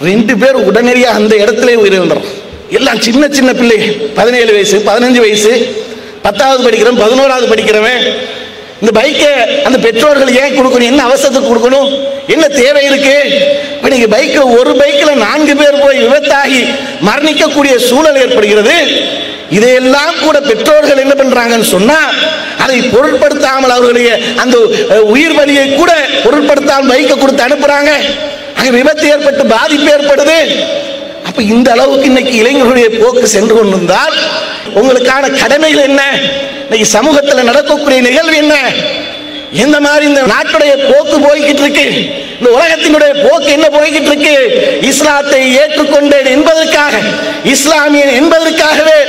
2 பேர் உடனடியாக அந்த இடத்துல உயிரிழந்துறான். எல்லாம் சின்ன சின்ன பிள்ளை, 17 வயசு 15 வயசு, 10வது படிக்கிறவன் 11வது படிக்கிறவன். இந்த பைக்கை அந்த பெற்றோர்கள் ஏன் கொடுக்கணும்? என்ன அவசரத்துக்கு கொடுக்கணும்? என்ன தேவை இருக்கு? இப்ப நீங்க பைக்ல ஒரு பைக்ல 4 பேர் போய் விபத்தாகி மரணிக்கக்கூடிய சூழல் ஏற்படுகிறது. இதையெல்லாம் கூட பெற்றோர்கள் என்ன பண்றாங்கன்னு சொன்னா, அதை பொருட்படுத்தாமல் அவர்களுடைய அந்த உயிர் வலியை கூட பொருட்படுத்தாமல் பைக்கை கொடுத்து அனுப்புறாங்க. அங்க விபத்து ஏற்பட்டு பாதிப்பு ஏற்படுது. அப்ப இந்த அளவுக்கு இன்னைக்கு இளைஞர்களுடைய போக்கு சென்று கொண்டிருந்தால் உங்களுக்கான கடமைகள் என்ன? இன்னைக்கு சமூகத்தில் நடக்கக்கூடிய நிகழ்வு என்ன? இந்த மாதிரி இந்த நாட்டுடைய போக்கு போய்கிட்டு இருக்கு, இந்த உலகத்தினுடைய போக்கு என்ன போய்கிட்டு இருக்கு? இஸ்லாத்தை ஏற்றுக்கொண்டேன் என்பதற்காக, இஸ்லாமியன் என்பதற்காகவே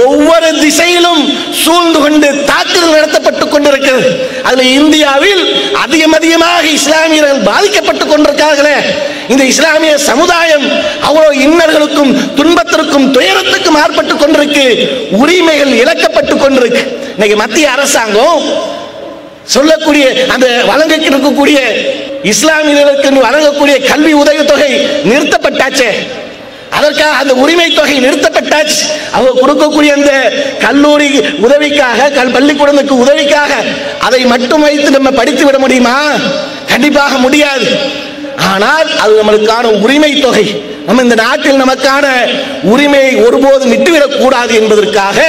ஒவ்வொரு திசையிலும் சூழ்ந்து கொண்டு தாக்குதல் நடத்தப்பட்டுக் கொண்டிருக்கிறது. அதுல இந்தியாவில் அதிகமாக இஸ்லாமியர்கள் பாதிக்கப்பட்டுக் கொண்டிருக்கார்களே. இந்த இஸ்லாமிய சமுதாயம் அவ்வளவு இன்னல்களுக்கும் துன்பத்திற்கும் துயரத்துக்கும் ஆட்பட்டுக் கொண்டிருக்கு, உரிமைகள் இழக்கப்பட்டுக் கொண்டிருக்கு. இன்னைக்கு மத்திய அரசாங்கம் சொல்லக்கூடிய அந்த வழங்கக்கூடிய இஸ்லாமியர்களுக்கு வழங்கக்கூடிய கல்வி உதவித்தொகை நிறுத்தப்பட்டாச்சு. அதற்காக அந்த உரிமை தொகை நிறுத்தப்பட்டாச்சு. அவங்க கொடுக்கக்கூடிய அந்த கல்லூரி உதவிக்காக, பள்ளிக்கூடத்துக்கு உதவிக்காக அதை மட்டும் வைத்து நம்ம படித்து விட முடியுமா? கண்டிப்பாக முடியாது. ஆனால் அது நம்மளுக்கான உரிமை தொகை, நம்ம இந்த நாட்டில் நமக்கான உரிமையை ஒருபோதும் விட்டுவிடக் கூடாது என்பதற்காக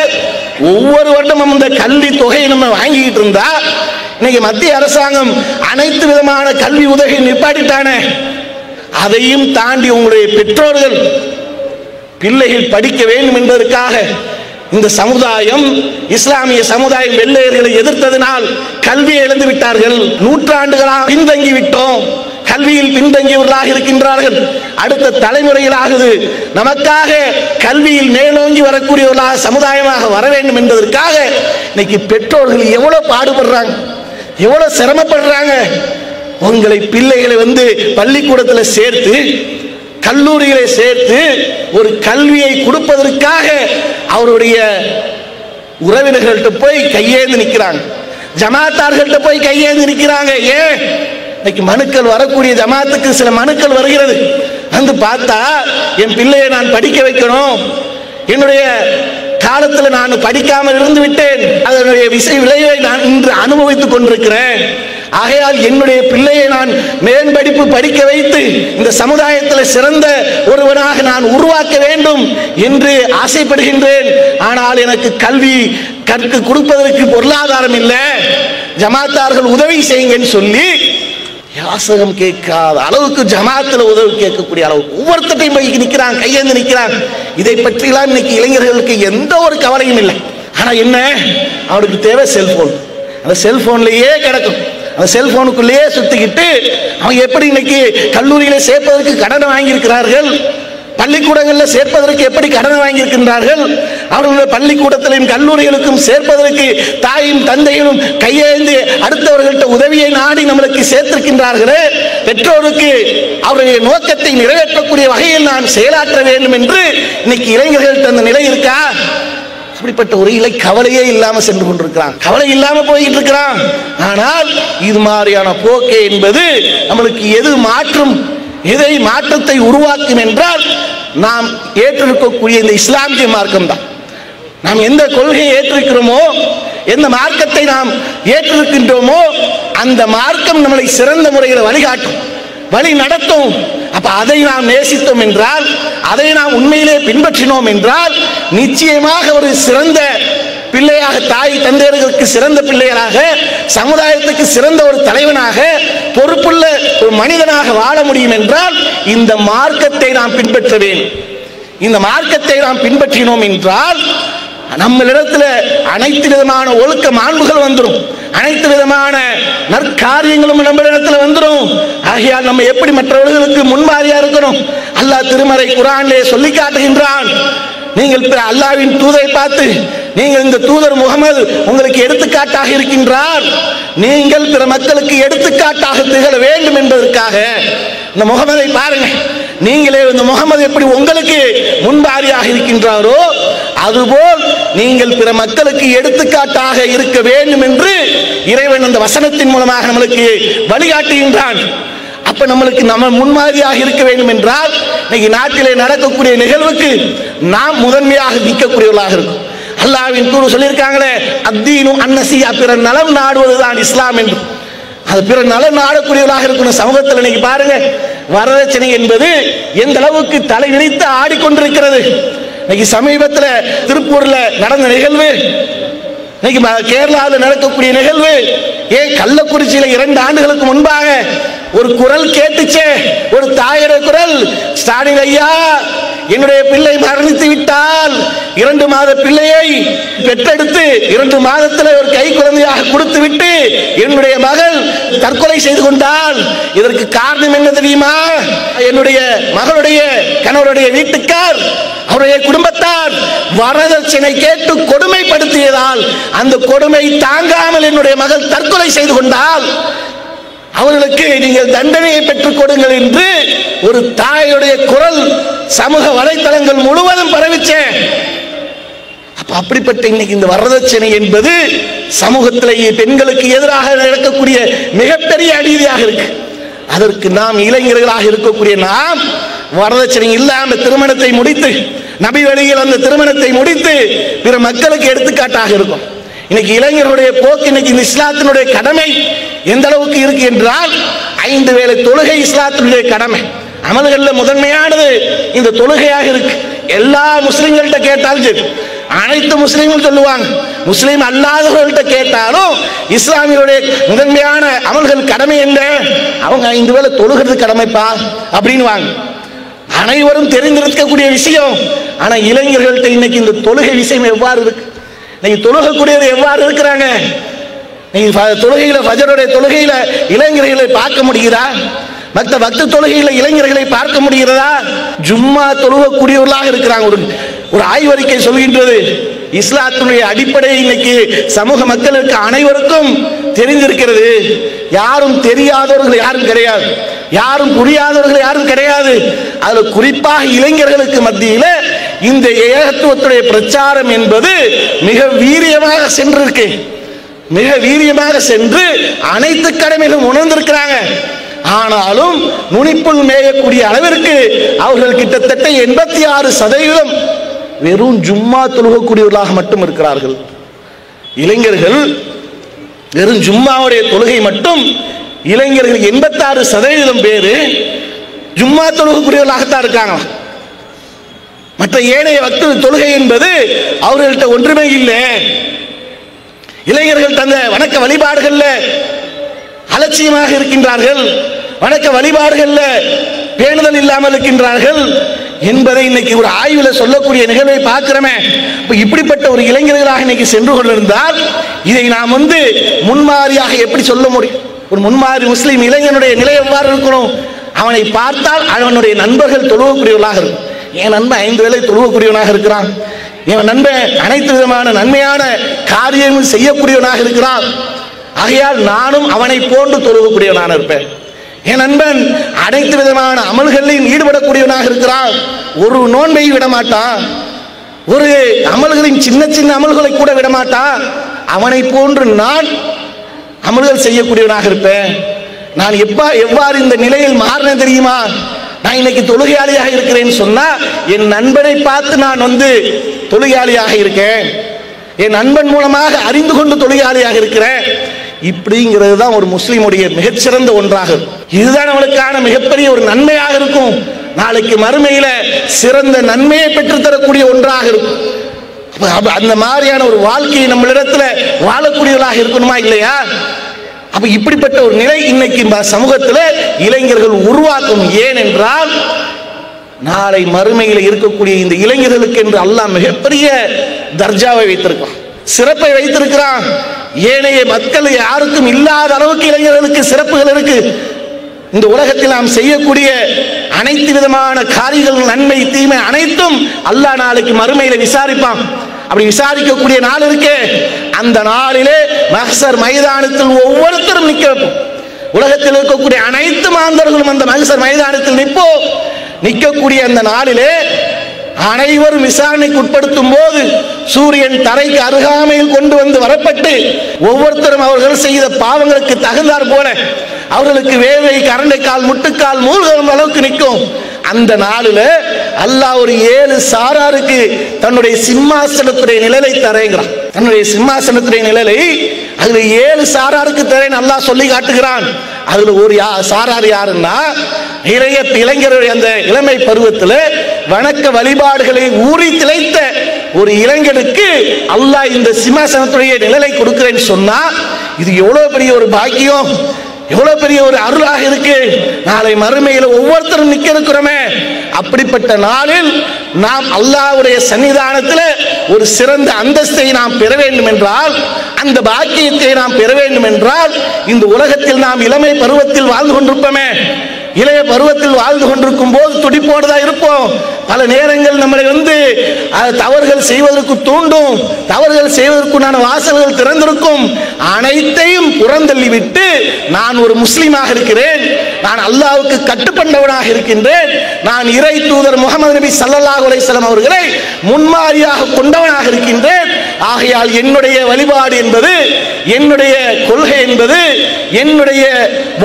ஒவ்வொரு வருடமும் இந்த கல்வி தொகையை நம்ம வாங்கிக்கிட்டு இருந்தா, இன்னைக்கு மத்திய அரசாங்கம் அனைத்து விதமான கல்வி உதவியை நிப்பாட்டிட்டானே. அதையும் தாண்டி உங்களுடைய பெற்றோர்கள் பிள்ளைகள் படிக்க வேண்டும் என்பதற்காக இந்த சமுதாயம், இஸ்லாமிய சமுதாயம் வெள்ளையர்களை எதிர்த்ததினால் கல்வியை இழந்து விட்டார்கள். நூற்றாண்டுகளாக பின்தங்கி விட்டோம், கல்வியில் பின்தங்கியவர்களாக இருக்கின்றார்கள். அடுத்த தலைமுறைகளாகுது நமக்காக கல்வியில் மேலோங்கி வரக்கூடியவர்களாக சமுதாயமாக வர வேண்டும் என்பதற்காக இன்னைக்கு பெற்றோர்கள் எவ்வளவு பாடுபடுறாங்க, எவ்வளவு சிரமப்படுறாங்க. உங்களை பிள்ளைகளை பள்ளிக்கூடத்தில் சேர்த்து, கல்லூரிகளை சேர்த்து ஒரு கல்வியை கொடுப்பதற்காக அவருடைய உறவினர்கள்ட்ட போய் கையேந்து நிற்கிறாங்க, ஜமாத்தார்கள்ட்ட போய் கையேந்து நிற்கிறாங்க. ஏன்? இன்னைக்கு மனுக்கள் வரக்கூடிய ஜமாத்துக்கு சில மனுக்கள் வருகிறது. பார்த்தா என் பிள்ளையை நான் படிக்க வைக்கணும், என்னுடைய காலத்தில் நான் படிக்காமல் இருந்து விட்டேன், அதனுடைய விளைவை நான் இன்று அனுபவித்துக் கொண்டிருக்கிறேன். ஆகையால் என்னுடைய பிள்ளையை நான் மேன்படிப்பு படிக்க வைத்து இந்த சமுதாயத்தில் சிறந்த ஒருவனாக நான் உருவாக்க வேண்டும் என்று ஆசைப்படுகின்றேன். ஆனால் எனக்கு கல்வி கற்க கொடுப்பதற்கு பொருளாதாரம் இல்லை, ஜமாத்தார்கள் உதவி செய்யுங்கன்னு சொல்லி யாசகம் கேட்காத அளவுக்கு ஜமாத்துல உதவி கேட்கக்கூடிய அளவுக்கு ஒவ்வொருத்தையும் போய் நிற்கிறாங்க, கையேந்து நிற்கிறாங்க. இதை பற்றிலாம் இன்னைக்கு இளைஞர்களுக்கு எந்த ஒரு கவலையும் இல்லை. ஆனா என்ன, அவனுக்கு தேவை செல்போன். அந்த செல்போன்லயே கிடக்கும், அந்த செல்போனுக்குள்ளேயே சுத்திக்கிட்டு அவங்க எப்படி இன்னைக்கு கல்லூரிகளை சேர்ப்பதற்கு கடனை வாங்கி இருக்கிறார்கள், பள்ளிக்கூடங்களில் சேர்ப்பதற்கு எப்படி கடனை வாங்கி இருக்கின்றார்கள், அவர்களுடைய பள்ளிக்கூடத்திலும் கல்லூரிகளுக்கும் சேர்ப்பதற்கு தாயும் தந்தையும் கையேந்தி அடுத்தவர்கள்ட்ட உதவியை நாடி நம்மளுக்கு சேர்த்திருக்கின்றார்களே, பெற்றோருக்கு அவருடைய நோக்கத்தை நிறைவேற்றக்கூடிய வகையில் நான் செயலாற்ற வேண்டும் என்று இன்னைக்கு இளைஞர்கள்ட்ட அந்த நிலை இருக்கா? அப்படிப்பட்ட ஒரு இலை கவலையே இல்லாம சென்று கொண்டிருக்கிறான், கவலை இல்லாம போய்கிட்டு இருக்கிறான். ஆனால் இது மாதிரியான போக்கே என்பது நம்மளுக்கு எது மாற்றும், எதை மாற்றத்தை உருவாக்கும் என்றால் நாம் ஏற்றிருக்கக்கூடிய இந்த இஸ்லாமிய மார்க்கம் தான். நாம் எந்த கொள்கையை ஏற்றிருக்கிறோமோ, எந்த மார்க்கத்தை நாம் ஏற்றிருக்கின்றோமோ அந்த மார்க்கம் நம்மளை சிறந்த முறையில் வழிகாட்டும், வழி நடத்தும். அப்ப அதை நாம் நேசித்தோம் என்றால், அதை நாம் உண்மையிலே பின்பற்றினோம் என்றால் நிச்சயமாக ஒரு சிறந்த பிள்ளையாக, தாய் தந்தையர்களுக்கு சிறந்த பிள்ளைகளாக, சமுதாயத்துக்கு சிறந்த ஒரு தலைவனாக, பொறுப்புள்ள ஒரு மனிதனாக வாழ முடியும் என்றால் இந்த மார்க்கத்தை நாம் பின்பற்ற வேண்டும். இந்த மார்க்கத்தை நாம் பின்பற்றினோம் என்றால் நம்மளிடத்தில் அனைத்து விதமான ஒழுக்க மாண்புகள் வந்துடும், அனைத்து விதமான நற்காரியங்களும் நம்மளிடத்தில் வந்துடும். ஆகையால் நம்ம எப்படி மற்றவர்களுக்கு முன்மாதிரியா இருக்கணும்? அல்லாஹ் திருமறை குர்ஆனிலே சொல்லி காட்டுகின்றான். நீங்கள் அல்லாஹ்வின் தூதரை பார்த்து, நீங்கள் இந்த தூதர் முகமது உங்களுக்கு எடுத்துக்காட்டாக இருக்கின்றார், நீங்கள் பிற மக்களுக்கு எடுத்துக்காட்டாக திகழ வேண்டும் என்பதற்காக இந்த முகமதை பாருங்க. நீங்களே இந்த முகமது எப்படி உங்களுக்கு முன்மாதிரியாக இருக்கின்றாரோ அதுபோல் நீங்கள் பிற மக்களுக்கு எடுத்துக்காட்டாக இருக்க வேண்டும் என்று இறைவன் அந்த வசனத்தின் மூலமாக நம்மளுக்கு வழிகாட்டுகின்றான். அப்ப நம்மளுக்கு நம்ம முன்மாதிரியாக இருக்க வேண்டும் என்றால் இன்னைக்கு நாட்டிலே நடக்கக்கூடிய நிகழ்வுக்கு நாம் முதன்மையாக நிற்கக்கூடியவர்களாக இருக்கும். அல்லாஹ்வின் தூதர் சொல்லியிருக்காங்களே, அத்தீனு அன்னசியா, பிற நலம் நாடுவதுதான் இஸ்லாம் என்று. அது பிற நலம் நாடக்கூடியவர்களாக இருக்கணும். சமூகத்தில் இன்னைக்கு பாருங்க, வரதட்சணை என்பது எந்த அளவுக்கு தலை விரித்து ஆடிக்கொண்டிருக்கிறது. இன்னைக்கு சமீபத்தில் திருப்பூர்ல நடந்த நிகழ்வு, இன்னைக்கு கேரளாவில் நடக்கக்கூடிய நிகழ்வு, ஏன் கள்ளக்குறிச்சியில 2 ஆண்டுகளுக்கு முன்பாக ஒரு குரல் கேட்டுச்சே, ஒரு தாயுடைய குரல், ஸ்டாலின் ஐயா என்னுடைய பிள்ளை மரணித்து விட்டால் 2 மாத பிள்ளையை பெற்றெடுத்து 2 மாதத்தில் ஒரு கை குழந்தையாக கொடுத்து விட்டு என்னுடைய மகள் தற்கொலை செய்து கொண்டால் இதற்கு காரணம் என்ன தெரியுமா? என்னுடைய மகளுடைய கணவருடைய வீட்டுக்கார், அவருடைய குடும்பத்தார் வரதட்சணை கேட்டு கொடுமைப்படுத்தியதால் அந்த கொடுமை தாங்காமல் என்னுடைய மகள் தற்கொலை செய்து கொண்டால் அவர்களுக்கு நீங்கள் தண்டனையை பெற்றுக் கொடுங்கள் என்று ஒரு தாயுடைய குரல் சமூக வலைத்தளங்கள் முழுவதும் பரவிச்சே. அப்படிப்பட்ட இன்னைக்கு இந்த வரதட்சணை என்பது சமூகத்திலேயே பெண்களுக்கு எதிராக நடக்கக்கூடிய மிகப்பெரிய அநீதியாக இருக்கு. அதற்கு நாம் இளைஞர்களாக இருக்கக்கூடிய நாம் வரதட்சணை இல்லாம திருமணத்தை முடித்து, நபி வழியில் அந்த திருமணத்தை முடித்து பிற மக்களுக்கு எடுத்துக்காட்டாக இருக்கும். இன்னைக்கு இளைஞர்களுடைய போக்கு, இன்னைக்கு இந்த இஸ்லாத்தினுடைய கடமை எந்த அளவுக்கு இருக்கு என்றால் 5 வேளை தொழுகை இஸ்லாத்தினுடைய கடமை. அமல்கள்ல முதன்மையானது இந்த தொழுகையாக இருக்கு. எல்லா முஸ்லிம்கள்ட்ட கேட்டாலும் சரி, அனைத்து முஸ்லீம்கள் சொல்லுவாங்க. முஸ்லீம் அல்லாதவர்கள்ட்ட கேட்டாலும் இஸ்லாமியருடைய முதன்மையான அமல்கள் கடமை என்ன? அவங்க 5 வேளை தொழுகிறது கடமைப்பா அப்படின்னு வாங்க. அனைவரும் தெரிந்திருக்கக்கூடிய விஷயம். ஆனா இளைஞர்கள்ட்ட இன்னைக்கு இந்த தொழுகை விஷயம் எவ்வாறு இருக்கு? இன்னைக்கு தொழுகக்கூடியவர் எவ்வாறு இருக்கிறாங்க? தொழுகையில ஃபஜருடைய தொழுகையில இளைஞர்களை பார்க்க முடிகிறதா? மற்ற பக்த தொழுகையில இளைஞர்களை பார்க்க முடிகிறதா? ஜும்மா தொழுகக்கூடியவர்களாக இருக்கிறாங்க. ஒரு ஆய்வறிக்கை சொல்கின்றது, இஸ்லாத்துடைய அடிப்படை இன்னைக்கு சமூக மக்களுக்கு அனைவருக்கும் தெரிந்திருக்கிறது. யாரும் தெரியாதவர்கள் யாரும் கிடையாது, யாரும் புரியாதவர்கள் யாரும் கிடையாது. அதுல குறிப்பாக இளைஞர்களுக்கு மத்தியில இந்த ஏகத்துவத்துடைய பிரச்சாரம் என்பது மிக வீரியமாக சென்றிருக்கு. மிக வீரியமாக சென்று அனைத்து கடமைகளும் உணர்ந்திருக்கிறாங்க. ஆனாலும் நுனிப்புள் மேயக்கூடிய அளவிற்கு அவர்கள் கிட்டத்தட்ட 86% வெறும் ஜும்மா தொழுகக்கூடியவர்களாக மட்டும் இருக்கிறார்கள். இளைஞர்கள் வெறும் ஜும்மாவுடைய தொழுகை மட்டும் இளைஞர்கள் 86% பேரு ஜும்மா தொழுகக்கூடியவர்களாகத்தான் இருக்காங்க. மற்ற ஏனைய வக்து தொழுகை என்பது அவர்கள்ட்ட ஒன்றுமே இல்லை. இளைஞர்கள் தந்த வணக்க வழிபாடுகள்ல அலட்சியமாக இருக்கின்றார்கள், வணக்க வழிபாடுகள்ல பேணுதல் இல்லாமல் இருக்கின்றார்கள் என்பதை இன்னைக்கு ஒரு ஆய்வில் சொல்லக்கூடிய நிகழ்வை பார்க்கிறோமே. இப்படிப்பட்ட ஒரு இளைஞர்களாக இன்னைக்கு சென்று கொண்டிருந்தால் இதை நாம் முன்மாதிரியாக எப்படி சொல்ல முடியும்? ஒரு முன்மாதிரி முஸ்லீம் இளைஞனுடைய நிலை எவ்வாறு இருக்கணும்? அவனை பார்த்தால் அவனுடைய நண்பர்கள் தொழுவக்கூடியவர்களாக இருக்கும். என் நண்பன் 5 வேளை தொழுவக்கூடியவனாக இருக்கிறான், என் நண்பன் அனைத்து விதமான நன்மையான காரியங்கள் செய்யக்கூடியவனாக இருக்கிறான், ஆகையால் நானும் அவனை போன்று தொழுகக்கூடியவனாக இருப்பேன். என் நண்பன் அனைத்து விதமான அமல்களிலும் ஈடுபடக்கூடியவனாக இருக்கிறான், ஒரு நோன்பை விடமாட்டான், ஒரு அமல்களின் சின்ன சின்ன அமல்களை கூட விடமாட்டான், அவனை போன்று நான் அமல்கள் செய்யக்கூடியவனாக இருப்பேன். நான் எவ்வாறு இந்த நிலையில் மாறினேன் தெரியுமா? நான் இன்னைக்கு தொழுகையாளியாக இருக்கிறேன்னு சொன்னா என் நண்பனை பார்த்து நான் தொழுகையாளியாக இருக்கேன், என் நண்பன் மூலமாக அறிந்து கொண்டு தொழுகையாளியாக இருக்கிறேன். இப்படிங்கிறது தான் ஒரு முஸ்லிமுடைய மிகச்சிறந்த ஒன்றாக, இதுதான் அவளுக்கான மிகப்பெரிய ஒரு நன்மையாக இருக்கும். நாளைக்கு மறுமையில சிறந்த நன்மையை பெற்றுத்தரக்கூடிய ஒன்றாக இருக்கும். அந்த மாதிரியான ஒரு வாழ்க்கையை நம்மளிடத்துல வாழக்கூடியவர்களாக இருக்கணுமா இல்லையா? அப்ப இப்படிப்பட்ட ஒரு நிலை இன்னைக்கு சமூகத்தில் இளைஞர்கள் உருவாக்கும். ஏன் என்றால் நாளை மறுமையில் இருக்கக்கூடிய இந்த இளைஞர்களுக்கு என்று அல்லாஹ் மிகப்பெரிய தர்ஜாவை வைத்திருக்கான், சிறப்பை வைத்திருக்கிறான். ஏனைய மக்கள் யாருக்கும் இல்லாத அளவுக்கு இளைஞர்களுக்கு சிறப்புகள் இருக்கு. இந்த உலகத்தில் நாம் செய்யக்கூடிய அனைத்து விதமான காரியங்கள், நன்மை தீமை அனைத்தும் அல்லாஹ் நாளைக்கு மறுமையில விசாரிப்பான். அப்படி விசாரிக்கக்கூடிய நாள் இருக்கே, அந்த நாளிலே மஹ்ஷர் மைதானத்தில் ஒவ்வொருத்தரும் நிற்க வைப்போம். உலகத்தில் இருக்கக்கூடிய அனைத்து மாந்தர்களும் அந்த மஹ்ஷர் மைதானத்தில் நிற்கக்கூடிய அந்த நாளிலே அனைவரும் விசாரணைக்கு உட்படுத்தும் போது சூரியன் தரைக்கு அருகாமையில் கொண்டு வரப்பட்டு ஒவ்வொருத்தரும் அவர்கள் செய்த பாவங்களுக்கு தகுந்தார் போல அவர்களுக்கு வேவை, கரண்டைக்கால், முட்டுக்கால், மூழ்கும் அளவுக்கு நிற்கும். அந்த நாளில் அல்லாஹ் ஒரு 7 சாராருக்கு தன்னுடைய சிம்மாசனத்துடைய நிழலை தரேங்கிறான். தன்னுடைய சிம்மாசனத்துடைய நிழலை அதுல 7 சாராருக்கு தரேன் அல்லாஹ் சொல்லி காட்டுகிறான். அதுல ஒரு சாரார் யாருன்னா, இளைஞருடைய அந்த இளமை பருவத்தில் வணக்க வழிபாடுகளை ஊறி திளைத்த ஒரு இளைஞனுக்கு அல்லாஹ் இந்த சிம்மாசனத்துடைய நிழலை கொடுக்கிறேன்னு சொன்னா இது எவ்வளவு பெரிய ஒரு பாக்கியம், எவ்வளவு பெரிய ஒரு அருளாக இருக்கு. நாளை மறுமையில் ஒவ்வொருத்தரும் நிக்க இருக்கிறோமே, அப்படிப்பட்ட நாளில் நாம் அல்லாஹ்வுடைய சன்னிதானத்தில் ஒரு சிறந்த அந்தஸ்தை நாம் பெற வேண்டும் என்றால், அந்த பாக்கியத்தை நாம் பெற வேண்டும் என்றால், இந்த உலகத்தில் நாம் இளமை பருவத்தில் வாழ்ந்து கொண்டிருப்போமே, இளைய பருவத்தில் வாழ்ந்து கொண்டிருக்கும் போது துடிப்போடு தான் இருப்போம். பல நேரங்கள் நம்மளை தவறுகள் செய்வதற்கு தூண்டும், தவறுகள் செய்வதற்குண்டான வாசல்கள் திறந்திருக்கும். அனைத்தையும் புறந்தள்ளிவிட்டு நான் ஒரு முஸ்லீமாக இருக்கிறேன், நான் அல்லாஹ்வுக்கு கட்டுப்பட்டவனாக இருக்கின்றேன், நான் இறை தூதர் முஹம்மது நபி ஸல்லல்லாஹு அலைஹி வஸல்லம் அவர்களை முன்மாதிரியாக கொண்டவனாக இருக்கின்றேன். ஆகையால் என்னுடைய வழிபாடு என்பது, என்னுடைய கொள்கை என்பது, என்னுடைய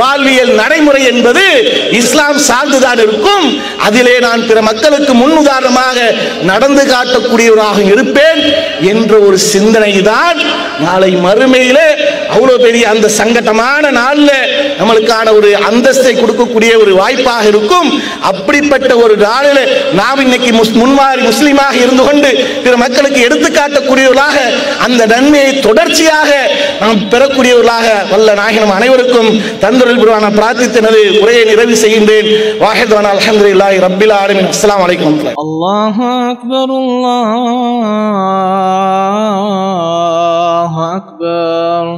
வாழ்வியல் நடைமுறை என்பது இஸ்லாம் சார்ந்துதான் இருக்கும். அதிலே நான் பிற மக்களுக்கு முன் உதாரணமாக நடந்து காட்டக்கூடியவராக இருப்பேன் என்ற ஒரு சிந்தனை தான் நாளை மறுமையிலே அவ்வளவு பெரிய அந்த சங்கடமான நாளில் நம்மளுக்கான ஒரு அந்தஸ்தை கொடுக்கக்கூடிய ஒரு வாய்ப்பாக இருக்கும். அப்படிப்பட்ட ஒரு நாளில் நாம் இன்னைக்கு முன்மாதிரி முஸ்லீமாக இருந்து கொண்டு பிற மக்களுக்கு எடுத்துக்காட்டக்கூடியவர்களாக அந்த நன்மையை தொடர்ச்சியாக நாம் பெறக்கூடியவர்களாக வல்ல நாயகம் அனைவருக்கும் தந்தொருள் புரிவான பிரார்த்தித்தனது உரையை நிறைவு செய்கின்றேன். வாஹித் அல்ஹம்துலில்லாஹி ரப்பில் ஆலமீன். அஸ்ஸலாமு அலைக்கும். அல்லாஹு அக்பர், அல்லாஹு அக்பர்.